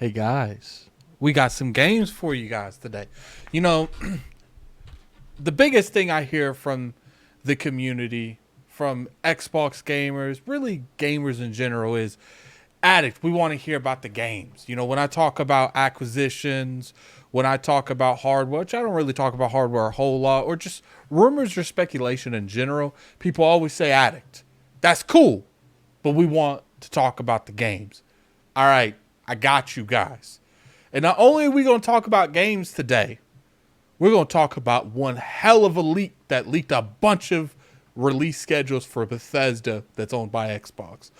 Hey guys, we got some games for you guys today. You know, the biggest thing I hear from the community, from Xbox gamers, really gamers in general, is Addict. We want to hear about the games. You know, when I talk about acquisitions, when I talk about hardware, which I don't really talk about hardware a whole lot, or just rumors or speculation in general, people always say Addict. That's cool, but we want to talk about the games. All right, I got you guys. And not only are we going to talk about games today, we're going to talk about one hell of a leak that leaked a bunch of release schedules for Bethesda that's owned by Xbox.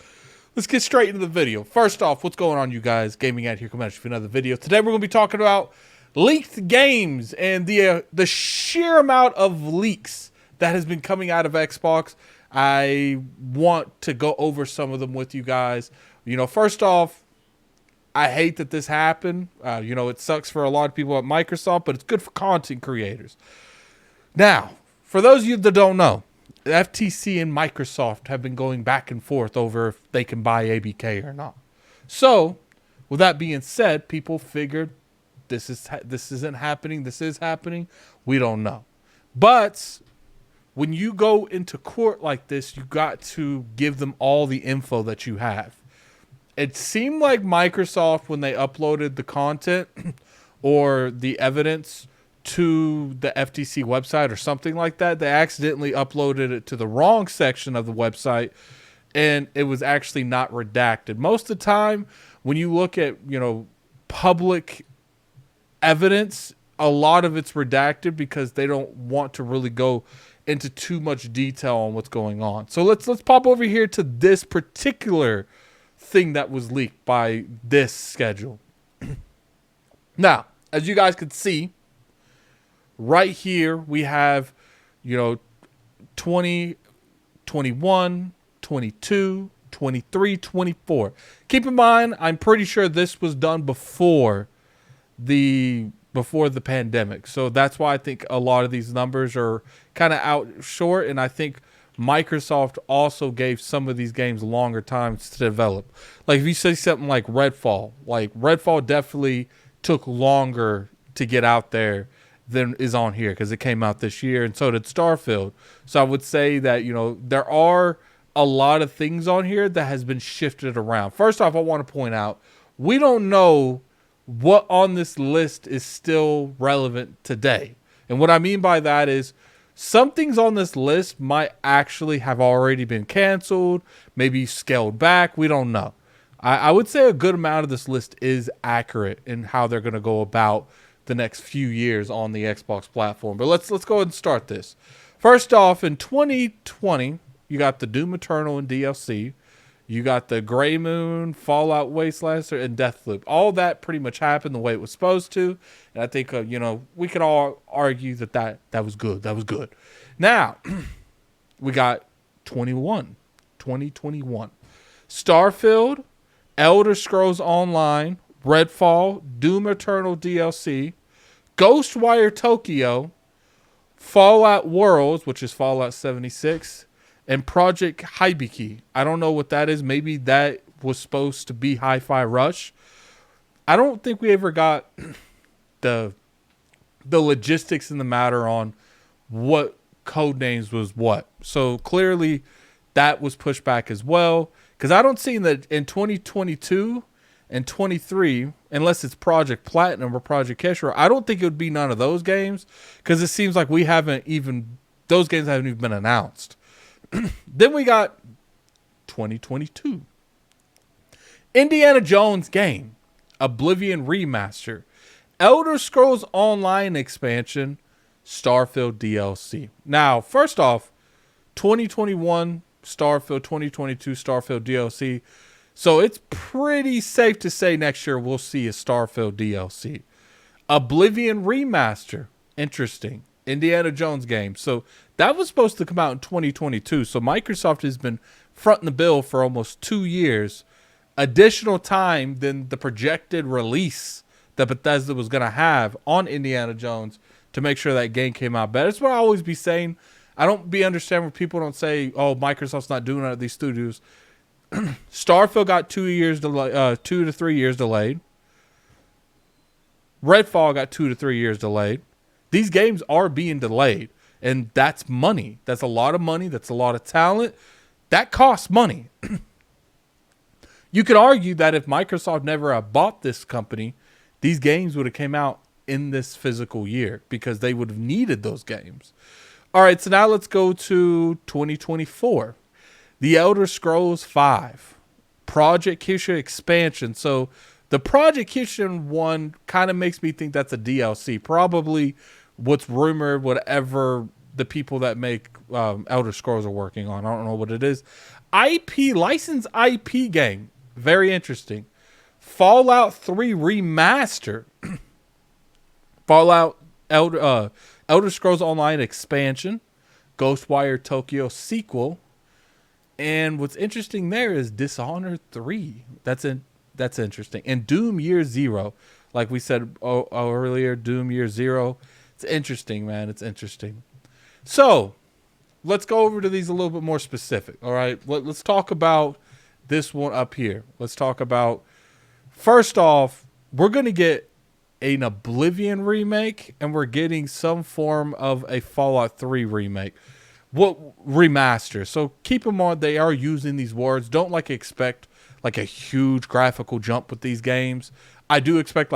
Let's get straight into the video. First off, what's going on, you guys? Gaming Ad here coming at you for another video. Today we're going to be talking about leaked games and the sheer amount of leaks that has been coming out of Xbox. I want to go over some of them with you guys. You know, first off, I hate that this happened. You know, it sucks for a lot of people at Microsoft, but it's good for content creators. Now, for those of you that don't know, the FTC and Microsoft have been going back and forth over if they can buy ABK or not. So, with that being said, people figured this isn't happening. This is happening. We don't know. But when you go into court like this, you got to give them all the info that you have. It seemed like Microsoft, when they uploaded the content or the evidence to the FTC website or something like that, they accidentally uploaded it to the wrong section of the website, and it was actually not redacted. Most of the time, when you look at, you know, public evidence, a lot of it's redacted because they don't want to really go into too much detail on what's going on. So let's pop over here to this particular thing that was leaked by this schedule. Now, as you guys can see, right here we have, you know, 20, 21, 22, 23, 24. Keep in mind, I'm pretty sure this was done before the pandemic. So that's why I think a lot of these numbers are kind of out short, and I think Microsoft also gave some of these games longer times to develop. Like if you say something like Redfall definitely took longer to get out there than is on here because it came out this year, and so did Starfield. So I would say that, you know, there are a lot of things on here that has been shifted around. First off, I want to point out, we don't know what on this list is still relevant today. And what I mean by that is some things on this list might actually have already been canceled, maybe scaled back. We don't know. I would say a good amount of this list is accurate in how they're going to go about the next few years on the Xbox platform. But let's go ahead and start this. First off, in 2020, you got the Doom Eternal and DLC. You got the Gray Moon, Fallout Wasteland, and Deathloop. All that pretty much happened the way it was supposed to. And I think, you know, we could all argue that was good. That was good. Now, we got 2021. Starfield, Elder Scrolls Online, Redfall, Doom Eternal DLC, Ghostwire Tokyo, Fallout Worlds, which is Fallout 76, and Project Hibiki. I don't know what that is. Maybe that was supposed to be Hi-Fi Rush. I don't think we ever got the logistics in the matter on what code names was what. So clearly that was pushed back as well. Because I don't see that in 2022 and 23, unless it's Project Platinum or Project Keshra, I don't think it would be none of those games. Because it seems like those games haven't even been announced. Then we got 2022. Indiana Jones game, Oblivion Remaster, Elder Scrolls Online expansion, Starfield DLC. Now, first off, 2021 Starfield, 2022 Starfield DLC. So it's pretty safe to say next year we'll see a Starfield DLC. Oblivion Remaster, interesting. Indiana Jones game. So that was supposed to come out in 2022. So Microsoft has been fronting the bill for almost 2 years. Additional time than the projected release that Bethesda was going to have on Indiana Jones to make sure that game came out better. That's what I always be saying. I don't understand when people don't say, oh, Microsoft's not doing it at these studios. Starfield got 2 to 3 years delayed. Redfall got 2 to 3 years delayed. These games are being delayed, and that's money. That's a lot of money. That's a lot of talent. That costs money. You could argue that if Microsoft never had bought this company, these games would have came out in this physical year because they would have needed those games. All right, so now let's go to 2024. The Elder Scrolls V Project Kisha expansion. So the Project Kisha one kind of makes me think that's a DLC. Probably what's rumored, whatever the people that make Elder Scrolls are working on. I don't know what it is. Licensed IP game. Very interesting. Fallout 3 Remaster. Fallout Elder Scrolls Online expansion. Ghostwire Tokyo sequel. And what's interesting there is Dishonored 3. That's interesting. And Doom Year Zero. Like we said earlier, Doom Year Zero. It's interesting, man. It's interesting. So, let's go over to these a little bit more specific. All right? Let's talk about this one up here. Let's talk about, first off, we're going to get an Oblivion remake, and we're getting some form of a Fallout 3 remake. Remaster. So keep in mind they are using these words. Don't expect a huge graphical jump with these games. I do expect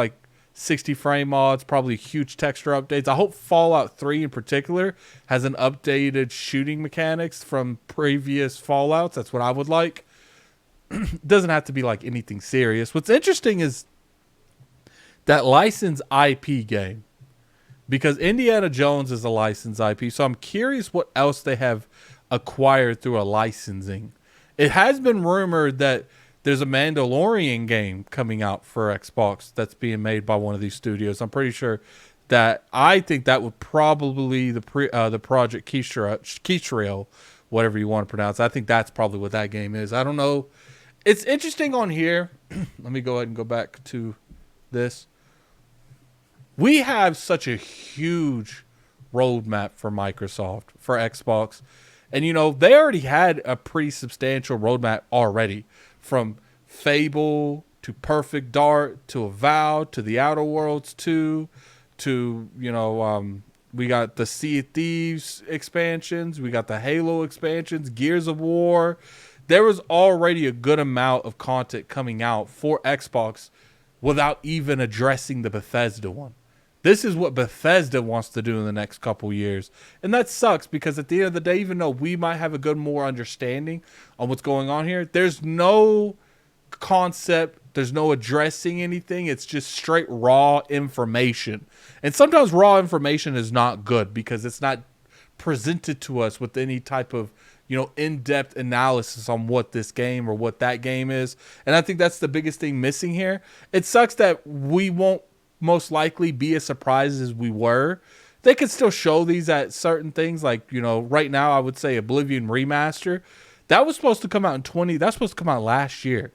60 frame mods, probably huge texture updates. I hope Fallout 3 in particular has an updated shooting mechanics from previous Fallouts. That's what I would like. It doesn't have to be anything serious. What's interesting is that licensed IP game, because Indiana Jones is a licensed IP. So I'm curious what else they have acquired through a licensing. It has been rumored that there's a Mandalorian game coming out for Xbox that's being made by one of these studios. I'm pretty sure that I think that would probably the Project Keysrael, whatever you want to pronounce. I think that's probably what that game is. I don't know. It's interesting on here. Let me go ahead and go back to this. We have such a huge roadmap for Microsoft, for Xbox. And, they already had a pretty substantial roadmap already. From Fable to Perfect Dark to Avowed to the Outer Worlds 2 to, we got the Sea of Thieves expansions. We got the Halo expansions, Gears of War. There was already a good amount of content coming out for Xbox without even addressing the Bethesda one. This is what Bethesda wants to do in the next couple years. And that sucks because at the end of the day, even though we might have a good more understanding on what's going on here, there's no concept, there's no addressing anything. It's just straight raw information. And sometimes raw information is not good because it's not presented to us with any type of in-depth analysis on what this game or what that game is. And I think that's the biggest thing missing here. It sucks that we won't most likely be as surprised as we were. They could still show these at certain things. Right now I would say Oblivion Remaster. That was supposed to come out that's supposed to come out last year.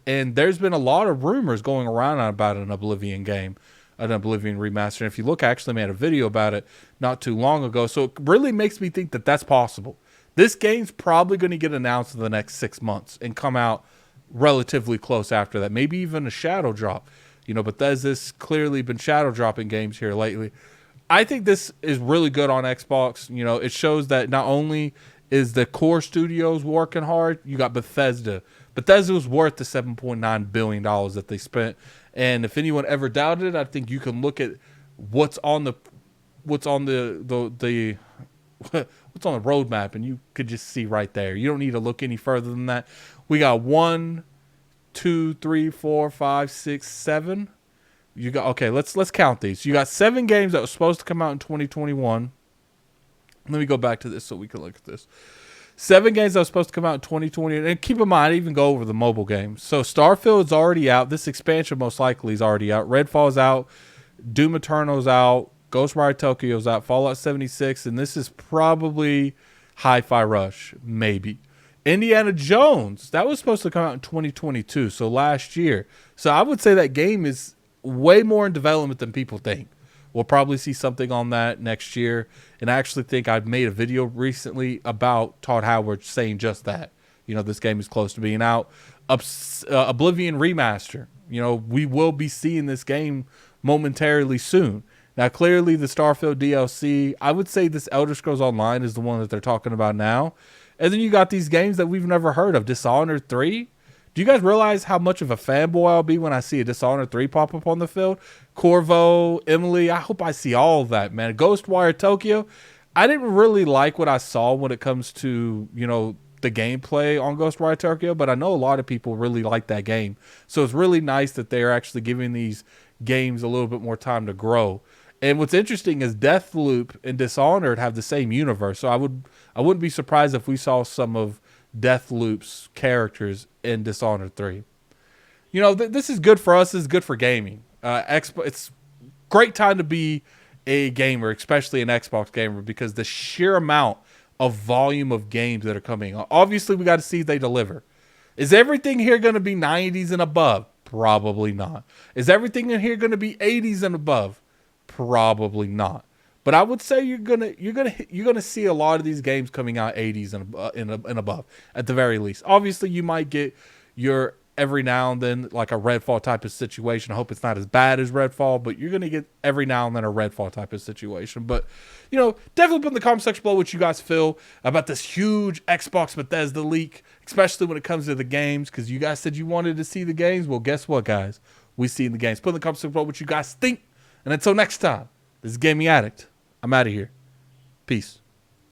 And there's been a lot of rumors going around about an Oblivion game, an Oblivion Remaster. And if you look, I actually made a video about it not too long ago. So it really makes me think that that's possible. This game's probably going to get announced in the next 6 months and come out relatively close after that. Maybe even a shadow drop. Bethesda's clearly been shadow dropping games here lately. I think this is really good on Xbox. It shows that not only is the core studios working hard, you got Bethesda. Bethesda was worth the $7.9 billion that they spent. And if anyone ever doubted it, I think you can look at what's on the roadmap, and you could just see right there. You don't need to look any further than that. We got 1, 2, 3, 4, 5, 6, 7. You got let's count these. You got 7 games that were supposed to come out in 2021. Let me go back to this so we can look at this. 7 games that were supposed to come out in 2020. And keep in mind, I even go over the mobile games. So Starfield's already out. This expansion most likely is already out. Redfall's out. Doom Eternal's out. Ghostwire Tokyo's out. Fallout 76. And this is probably Hi-Fi Rush. Maybe. Indiana Jones. That was supposed to come out in 2022. So last year. So I would say that game is way more in development than people think. We'll probably see something on that next year. And I actually think I've made a video recently about Todd Howard saying just that. This game is close to being out. Oblivion Remaster. We will be seeing this game momentarily soon. Now, clearly, the Starfield DLC, I would say this Elder Scrolls Online is the one that they're talking about now. And then you got these games that we've never heard of. Dishonored 3. Do you guys realize how much of a fanboy I'll be when I see a Dishonored 3 pop up on the field? Corvo, Emily, I hope I see all of that, man. Ghostwire Tokyo. I didn't really like what I saw when it comes to, the gameplay on Ghostwire Tokyo, but I know a lot of people really like that game. So it's really nice that they're actually giving these games a little bit more time to grow. And what's interesting is Deathloop and Dishonored have the same universe. So I wouldn't be surprised if we saw some of Deathloop's characters in Dishonored 3. This is good for us. This is good for gaming. It's great time to be a gamer, especially an Xbox gamer, because the sheer amount of volume of games that are coming. Obviously, we got to see if they deliver. Is everything here going to be 90s and above? Probably not. Is everything in here going to be 80s and above? Probably not. But I would say you're gonna see a lot of these games coming out 80s and above at the very least. Obviously, you might get your every now and then like a Redfall type of situation. I hope it's not as bad as Redfall, but you're gonna get every now and then a Redfall type of situation. But definitely put in the comment section below what you guys feel about this huge Xbox Bethesda leak, especially when it comes to the games, because you guys said you wanted to see the games. Well, guess what, guys? We see the games. Put in the comment section below what you guys think. And until next time, this is Gaming Addict. I'm out of here. Peace.